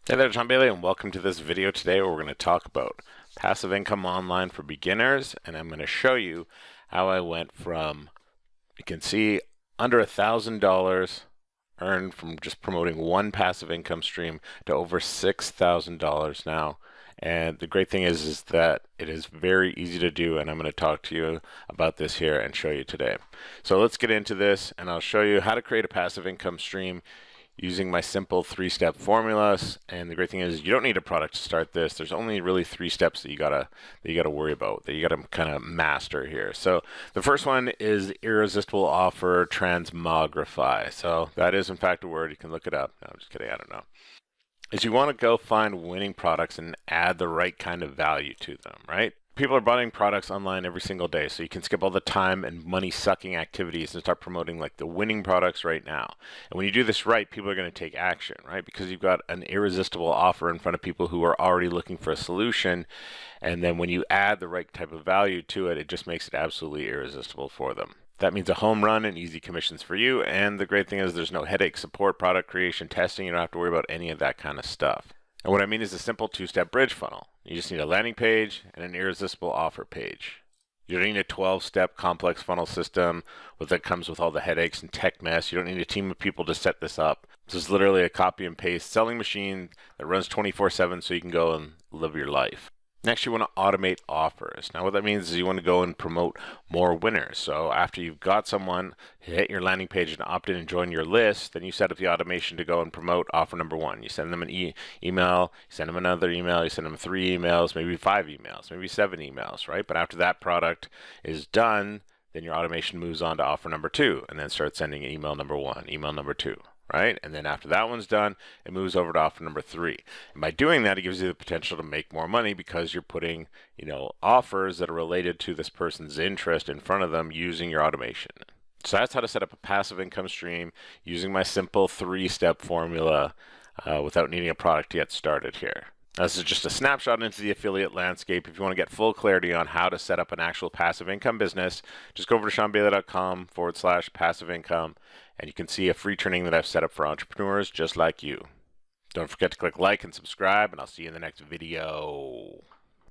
Hey there, John Bailey, and welcome to this video today where we're going to talk about passive income online for beginners, and I'm going to show you how I went from, you can see, under $1,000 earned from just promoting one passive income stream to over $6,000 now. And the great thing is that it is very easy to do, and I'm going to talk to you about this here and show you today. So let's get into this, and I'll show you how to create a passive income stream using my simple three-step formulas. And the great thing is you don't need a product to start this. There's only really 3 steps that you gotta worry about, that you gotta kind of master here. So the first one is irresistible offer transmogrify. So that is in fact a word. You can look it up. No, I'm just kidding. I don't know. Is you want to go find winning products and add the right kind of value to them, right? People are buying products online every single day, so you can skip all the time and money sucking activities and start promoting like the winning products right now. And when you do this right, people are going to take action, right? Because you've got an irresistible offer in front of people who are already looking for a solution. And then when you add the right type of value to it, it just makes it absolutely irresistible for them. That means a home run and easy commissions for you. And the great thing is there's no headache, support, product creation, testing. You don't have to worry about any of that kind of stuff. And what I mean is a simple 2-step bridge funnel. You just need a landing page and an irresistible offer page. You don't need a 12-step complex funnel system that comes with all the headaches and tech mess. You don't need a team of people to set this up. This is literally a copy and paste selling machine that runs 24/7 so you can go and live your life. Next, you want to automate offers. Now, what that means is you want to go and promote more winners. So after you've got someone hit your landing page and opt in and join your list, then you set up the automation to go and promote offer number 1. You send them an email, you send them another email, you send them 3 emails, maybe 5 emails, maybe 7 emails, right? But after that product is done, then your automation moves on to offer number 2 and then starts sending email number 1, email number 2. Right? And then after that one's done, it moves over to offer number 3. And by doing that, it gives you the potential to make more money because you're putting, offers that are related to this person's interest in front of them using your automation. So that's how to set up a passive income stream using my simple 3-step formula without needing a product to get started here. Now, this is just a snapshot into the affiliate landscape. If you want to get full clarity on how to set up an actual passive income business, just go over to seanbailey.com/passive income, and you can see a free training that I've set up for entrepreneurs just like you. Don't forget to click like and subscribe, and I'll see you in the next video.